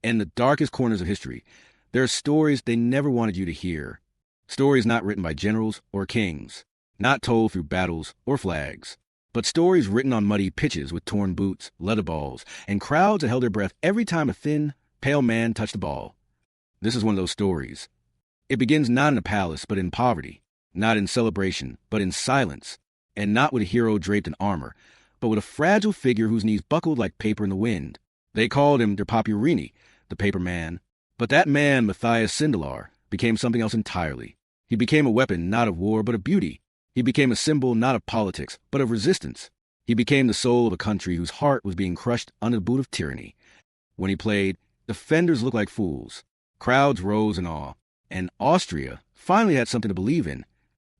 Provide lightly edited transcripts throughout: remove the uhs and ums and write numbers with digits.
In the darkest corners of history, there are stories they never wanted you to hear. Stories not written by generals or kings, not told through battles or flags, but stories written on muddy pitches with torn boots, leather balls, and crowds that held their breath every time a thin, pale man touched the ball. This is one of those stories. It begins not in a palace, but in poverty, not in celebration, but in silence, and not with a hero draped in armor, but with a fragile figure whose knees buckled like paper in the wind. They called him Der Papirini, the paper man. But that man, Matthias Sindelar, became something else entirely. He became a weapon not of war, but of beauty. He became a symbol not of politics, but of resistance. He became the soul of a country whose heart was being crushed under the boot of tyranny. When he played, defenders looked like fools. Crowds rose in awe. And Austria finally had something to believe in.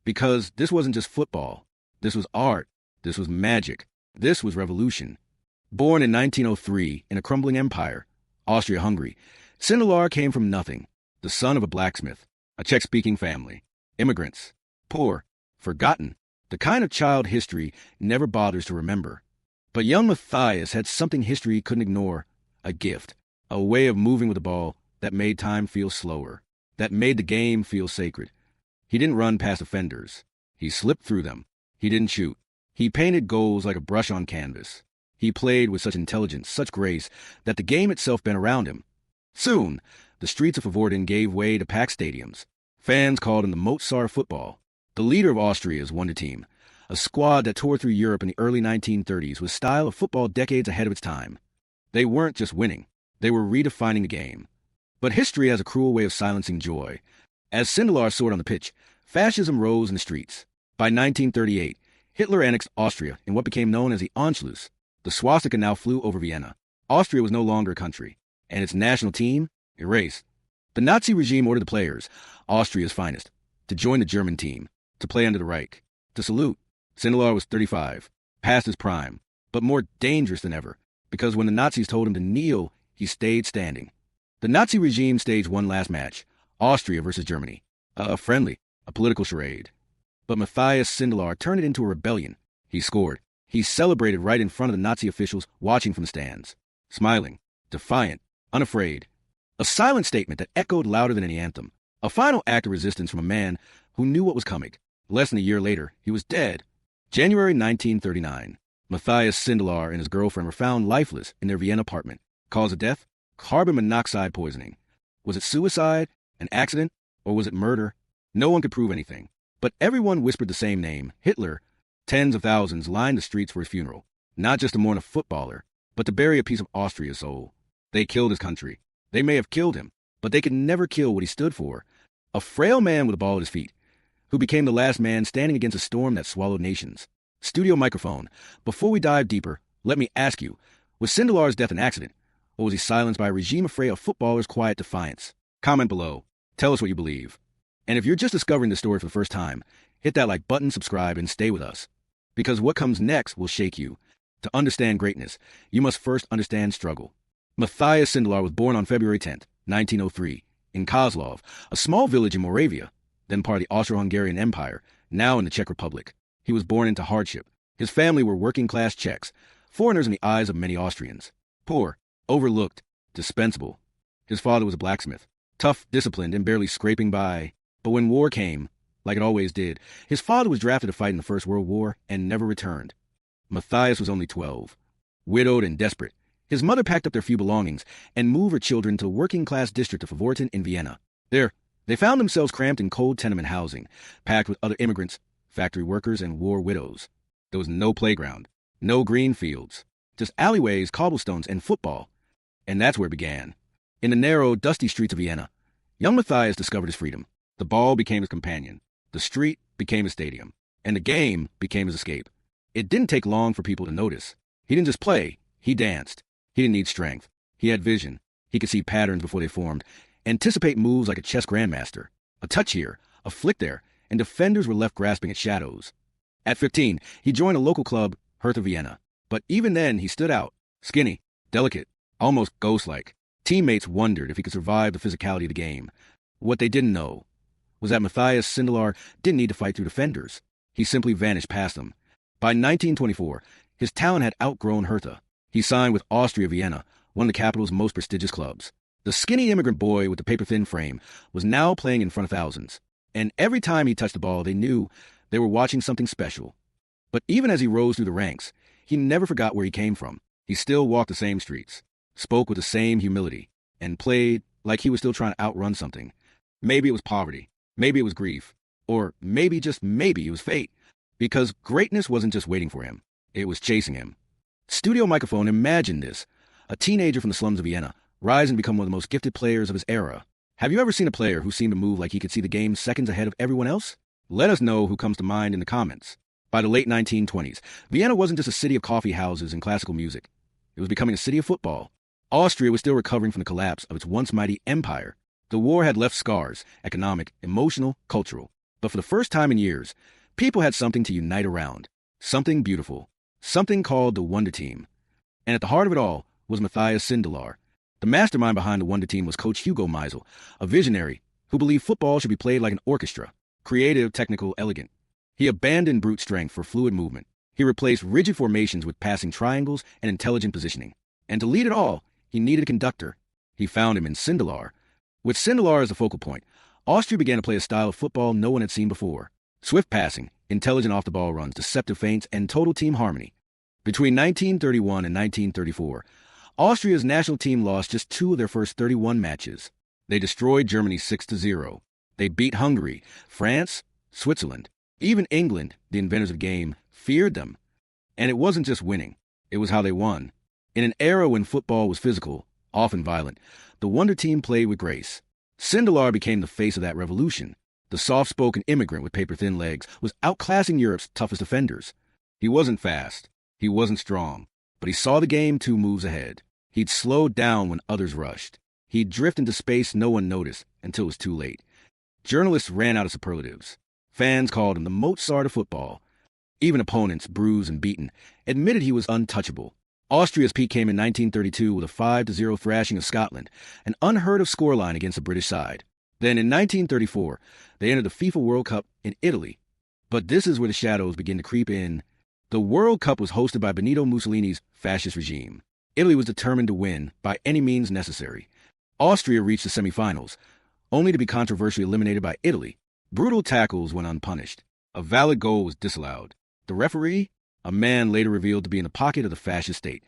Because this wasn't just football. This was art. This was magic. This was revolution. Born in 1903 in a crumbling empire, Austria-Hungary, Sindelar came from nothing, the son of a blacksmith, a Czech-speaking family, immigrants, poor, forgotten, the kind of child history never bothers to remember. But young Matthias had something history couldn't ignore, a gift, a way of moving with the ball that made time feel slower, that made the game feel sacred. He didn't run past offenders. He slipped through them. He didn't shoot. He painted goals like a brush on canvas. He played with such intelligence, such grace, that the game itself bent around him. Soon, the streets of Favorten gave way to packed stadiums. Fans called him the Mozart of Football. The leader of Austria's wonder team, a squad that toured through Europe in the early 1930s with style of football decades ahead of its time. They weren't just winning. They were redefining the game. But history has a cruel way of silencing joy. As Sindelar soared on the pitch, fascism rose in the streets. By 1938, Hitler annexed Austria in what became known as the Anschluss. The swastika now flew over Vienna. Austria was no longer a country, and its national team erased. The Nazi regime ordered the players, Austria's finest, to join the German team, to play under the Reich, to salute. Sindelar was 35, past his prime, but more dangerous than ever, because when the Nazis told him to kneel, he stayed standing. The Nazi regime staged one last match, Austria versus Germany, a friendly, a political charade. But Matthias Sindelar turned it into a rebellion. He scored. He celebrated right in front of the Nazi officials watching from the stands, smiling, defiant, unafraid. A silent statement that echoed louder than any anthem. A final act of resistance from a man who knew what was coming. Less than a year later, he was dead. January 1939. Matthias Sindelar and his girlfriend were found lifeless in their Vienna apartment. Cause of death? Carbon monoxide poisoning. Was it suicide, an accident, or was it murder? No one could prove anything. But everyone whispered the same name, Hitler. Tens of thousands lined the streets for his funeral, not just to mourn a footballer, but to bury a piece of Austria's soul. They killed his country. They may have killed him, but they could never kill what he stood for. A frail man with a ball at his feet, who became the last man standing against a storm that swallowed nations. Studio microphone. Before we dive deeper, let me ask you, was Sindelar's death an accident, or was he silenced by a regime afraid of footballers' quiet defiance? Comment below. Tell us what you believe. And if you're just discovering this story for the first time, hit that like button, subscribe, and stay with us. Because what comes next will shake you. To understand greatness, you must first understand struggle. Matthias Sindelar was born on February 10th, 1903, in Kozlov, a small village in Moravia, then part of the Austro-Hungarian Empire, now in the Czech Republic. He was born into hardship. His family were working-class Czechs, foreigners in the eyes of many Austrians. Poor, overlooked, dispensable. His father was a blacksmith, tough, disciplined, and barely scraping by. But when war came, like it always did, his father was drafted to fight in the First World War and never returned. Matthias was only 12. Widowed and desperate, his mother packed up their few belongings and moved her children to the working-class district of Favorten in Vienna. There, they found themselves cramped in cold tenement housing, packed with other immigrants, factory workers, and war widows. There was no playground, no green fields, just alleyways, cobblestones, and football. And that's where it began. In the narrow, dusty streets of Vienna, young Matthias discovered his freedom. The ball became his companion. The street became his stadium. And the game became his escape. It didn't take long for people to notice. He didn't just play, he danced. He didn't need strength. He had vision. He could see patterns before they formed, anticipate moves like a chess grandmaster. A touch here, a flick there, and defenders were left grasping at shadows. At 15, he joined a local club, Hertha Vienna. But even then, he stood out, skinny, delicate, almost ghost-like. Teammates wondered if he could survive the physicality of the game. What they didn't know was that Matthias Sindelar didn't need to fight through defenders. He simply vanished past them. By 1924, his talent had outgrown Hertha. He signed with Austria Vienna, one of the capital's most prestigious clubs. The skinny immigrant boy with the paper-thin frame was now playing in front of thousands, and every time he touched the ball, they knew they were watching something special. But even as he rose through the ranks, he never forgot where he came from. He still walked the same streets, spoke with the same humility, and played like he was still trying to outrun something. Maybe it was poverty, maybe it was grief, or maybe, just maybe, it was fate. Because greatness wasn't just waiting for him, it was chasing him. Studio Microphone, imagine this. A teenager from the slums of Vienna rise and become one of the most gifted players of his era. Have you ever seen a player who seemed to move like he could see the game seconds ahead of everyone else? Let us know who comes to mind in the comments. By the late 1920s, Vienna wasn't just a city of coffee houses and classical music. It was becoming a city of football. Austria was still recovering from the collapse of its once mighty empire. The war had left scars, economic, emotional, cultural. But for the first time in years, people had something to unite around. Something beautiful. Something called the Wonder Team. And at the heart of it all was Matthias Sindelar. The mastermind behind the Wonder Team was Coach Hugo Meisel, a visionary who believed football should be played like an orchestra, creative, technical, elegant. He abandoned brute strength for fluid movement. He replaced rigid formations with passing triangles and intelligent positioning. And to lead it all, he needed a conductor. He found him in Sindelar. With Sindelar as the focal point, Austria began to play a style of football no one had seen before. Swift passing, intelligent off-the-ball runs, deceptive feints, and total team harmony. Between 1931 and 1934, Austria's national team lost just 2 of their first 31 matches. They destroyed Germany 6-0. They beat Hungary, France, Switzerland. Even England, the inventors of the game, feared them. And it wasn't just winning. It was how they won. In an era when football was physical, often violent, the Wonder Team played with grace. Sindelar became the face of that revolution. The soft-spoken immigrant with paper-thin legs was outclassing Europe's toughest defenders. He wasn't fast. He wasn't strong. But he saw the game 2 moves ahead. He'd slow down when others rushed. He'd drift into space no one noticed until it was too late. Journalists ran out of superlatives. Fans called him the Mozart of football. Even opponents, bruised and beaten, admitted he was untouchable. Austria's peak came in 1932 with a 5-0 thrashing of Scotland, an unheard-of scoreline against the British side. Then in 1934, they entered the FIFA World Cup in Italy. But this is where the shadows begin to creep in. The World Cup was hosted by Benito Mussolini's fascist regime. Italy was determined to win by any means necessary. Austria reached the semifinals, only to be controversially eliminated by Italy. Brutal tackles went unpunished. A valid goal was disallowed. The referee, a man later revealed to be in the pocket of the fascist state.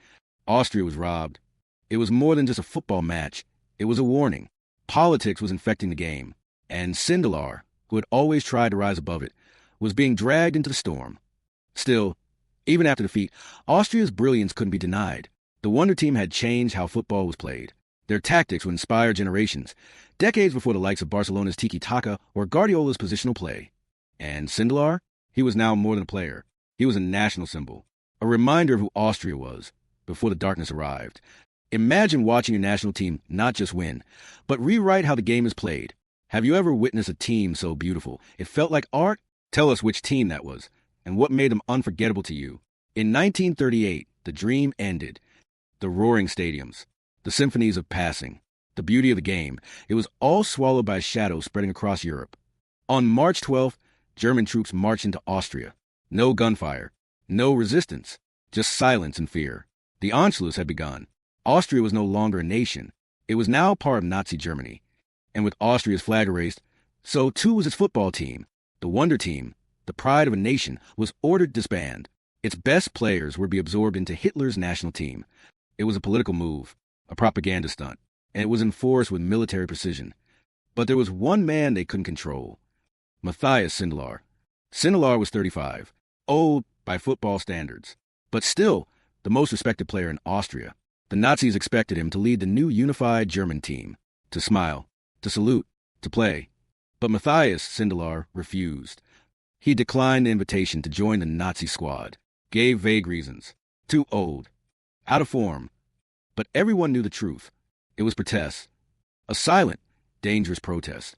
Austria was robbed. It was more than just a football match. It was a warning. Politics was infecting the game. And Sindelar, who had always tried to rise above it, was being dragged into the storm. Still, even after defeat, Austria's brilliance couldn't be denied. The Wonder Team had changed how football was played. Their tactics would inspire generations, decades before the likes of Barcelona's tiki-taka or Guardiola's positional play. And Sindelar? He was now more than a player. He was a national symbol, a reminder of who Austria was before the darkness arrived. Imagine watching your national team not just win, but rewrite how the game is played. Have you ever witnessed a team so beautiful it felt like art? Tell us which team that was, and what made them unforgettable to you. In 1938, the dream ended. The roaring stadiums, the symphonies of passing, the beauty of the game, it was all swallowed by a shadow spreading across Europe. On March 12th, German troops marched into Austria. No gunfire, no resistance, just silence and fear. The Anschluss had begun. Austria was no longer a nation. It was now part of Nazi Germany. And with Austria's flag erased, so too was its football team. The Wonder Team, the pride of a nation, was ordered disband. Its best players were to be absorbed into Hitler's national team. It was a political move, a propaganda stunt, and it was enforced with military precision. But there was one man they couldn't control. Matthias Sindelar. Sindelar was 35, old by football standards, but still the most respected player in Austria. The Nazis expected him to lead the new unified German team, to smile, to salute, to play. But Matthias Sindelar refused. He declined the invitation to join the Nazi squad, gave vague reasons. Too old, out of form. But everyone knew the truth. It was protest. A silent, dangerous protest.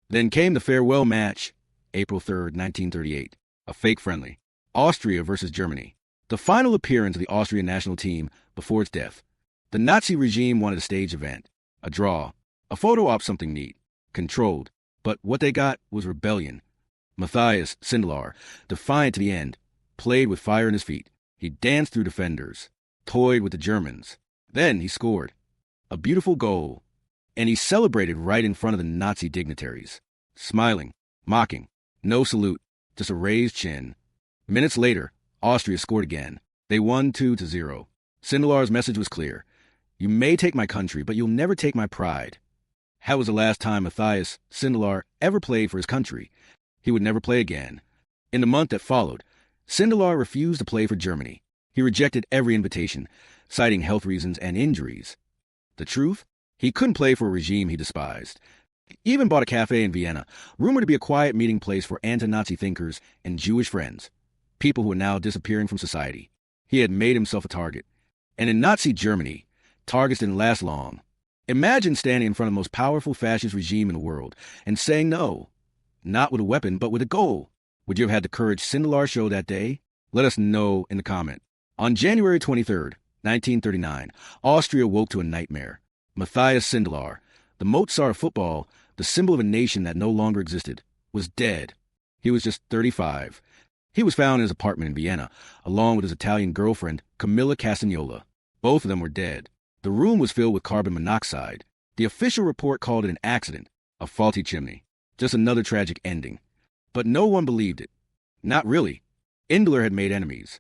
Then came the farewell match, April 3rd, 1938, a fake friendly. Austria versus Germany. The final appearance of the Austrian national team before its death. The Nazi regime wanted a stage event, a draw, a photo op, something neat, controlled. But what they got was rebellion. Matthias Sindelar, defiant to the end, played with fire in his feet. He danced through defenders, toyed with the Germans. Then he scored. A beautiful goal. and he celebrated right in front of the Nazi dignitaries. Smiling, mocking, no salute, just a raised chin. Minutes later, Austria scored again. They won 2-0. Sindelar's message was clear. You may take my country, but you'll never take my pride. That was the last time Matthias Sindelar ever played for his country. He would never play again. In the month that followed, Sindelar refused to play for Germany. He rejected every invitation, citing health reasons and injuries. The truth? He couldn't play for a regime he despised. He even bought a cafe in Vienna, rumored to be a quiet meeting place for anti-Nazi thinkers and Jewish friends, people who were now disappearing from society. He had made himself a target. And in Nazi Germany, targets didn't last long. Imagine standing in front of the most powerful fascist regime in the world and saying no. Not with a weapon, but with a goal. Would you have had the courage Sindelar showed that day? Let us know in the comment. On January 23rd, 1939, Austria woke to a nightmare. Matthias Sindelar, the Mozart of football, the symbol of a nation that no longer existed, was dead. He was just 35. He was found in his apartment in Vienna, along with his Italian girlfriend, Camilla Castagnola. Both of them were dead. The room was filled with carbon monoxide. The official report called it an accident, a faulty chimney, just another tragic ending. But no one believed it. Not really. Sindelar had made enemies.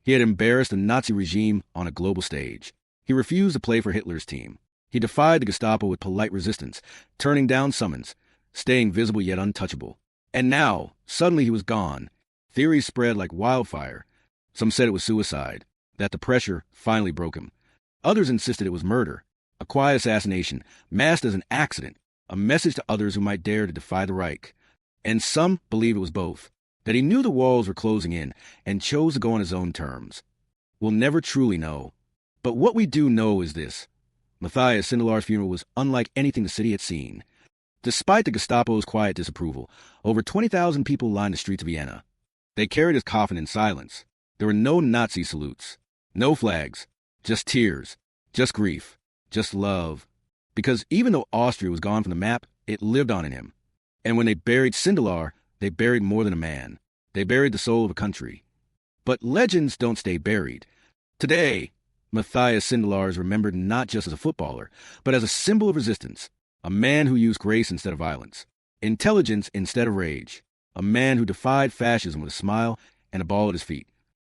He had embarrassed the Nazi regime on a global stage. He refused to play for Hitler's team. He defied the Gestapo with polite resistance, turning down summons, staying visible yet untouchable. And now, suddenly he was gone. Theories spread like wildfire. Some said it was suicide, that the pressure finally broke him. Others insisted it was murder, a quiet assassination, masked as an accident, a message to others who might dare to defy the Reich. And some believed it was both, that he knew the walls were closing in and chose to go on his own terms. We'll never truly know. But what we do know is this. Matthias Sindelar's funeral was unlike anything the city had seen. Despite the Gestapo's quiet disapproval, over 20,000 people lined the streets of Vienna. They carried his coffin in silence. There were no Nazi salutes, no flags, just tears, just grief, just love. Because even though Austria was gone from the map, it lived on in him. And when they buried Sindelar, they buried more than a man. They buried the soul of a country. But legends don't stay buried. Today, Matthias Sindelar is remembered not just as a footballer, but as a symbol of resistance, a man who used grace instead of violence, intelligence instead of rage, a man who defied fascism with a smile and a ball at his feet.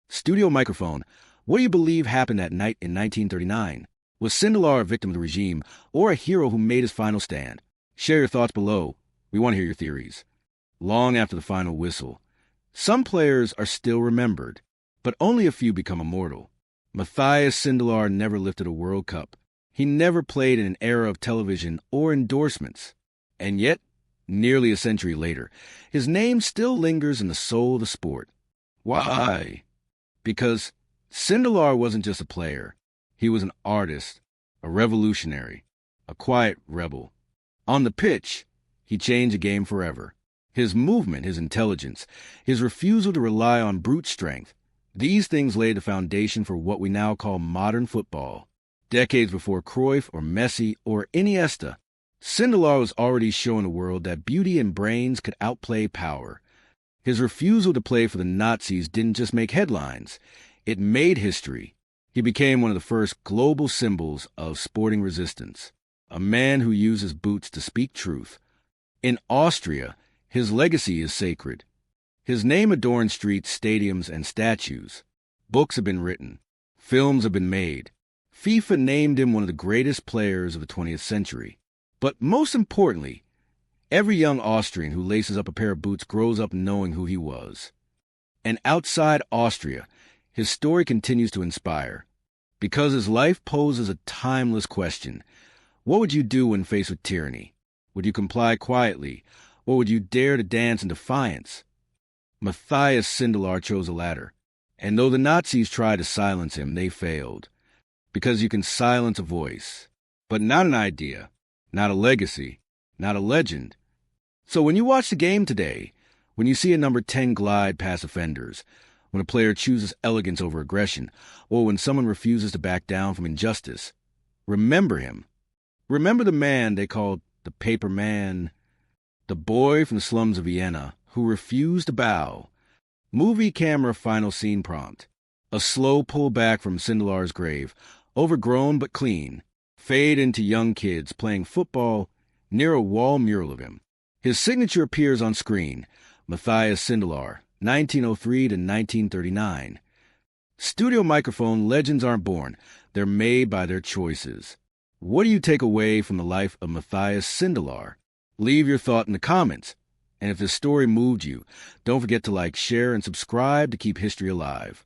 Studio microphone, what do you believe happened that night in 1939? Was Sindelar a victim of the regime or a hero who made his final stand? Share your thoughts below. We want to hear your theories. Long after the final whistle, some players are still remembered, but only a few become immortal. Matthias Sindelar never lifted a World Cup. He never played in an era of television or endorsements. And yet, nearly a century later, his name still lingers in the soul of the sport. Why? Because Sindelar wasn't just a player. He was an artist, a revolutionary, a quiet rebel. On the pitch, he changed the game forever. His movement, his intelligence, his refusal to rely on brute strength, these things laid the foundation for what we now call modern football. Decades before Cruyff or Messi or Iniesta, Sindelar was already showing the world that beauty and brains could outplay power. His refusal to play for the Nazis didn't just make headlines, it made history. He became one of the first global symbols of sporting resistance, a man who used his boots to speak truth. In Austria, his legacy is sacred. His name adorns streets, stadiums, and statues. Books have been written. Films have been made. FIFA named him one of the greatest players of the 20th century. But most importantly, every young Austrian who laces up a pair of boots grows up knowing who he was. And outside Austria, his story continues to inspire. Because his life poses a timeless question. What would you do when faced with tyranny? Would you comply quietly, or would you dare to dance in defiance? Matthias Sindelar chose the latter, and though the Nazis tried to silence him, they failed. Because you can silence a voice, but not an idea, not a legacy, not a legend. So when you watch the game today, when you see a number 10 glide past offenders, when a player chooses elegance over aggression, or when someone refuses to back down from injustice, remember him. Remember the man they called the paper man, the boy from the slums of Vienna who refused to bow. Movie camera final scene prompt. A slow pull back from Sindelar's grave, overgrown but clean. Fade into young kids playing football near a wall mural of him. His signature appears on screen, Matthias Sindelar, 1903 to 1939. Studio microphone legends aren't born, they're made by their choices. What do you take away from the life of Matthias Sindelar? Leave your thought in the comments. And if this story moved you, don't forget to like, share, and subscribe to keep history alive.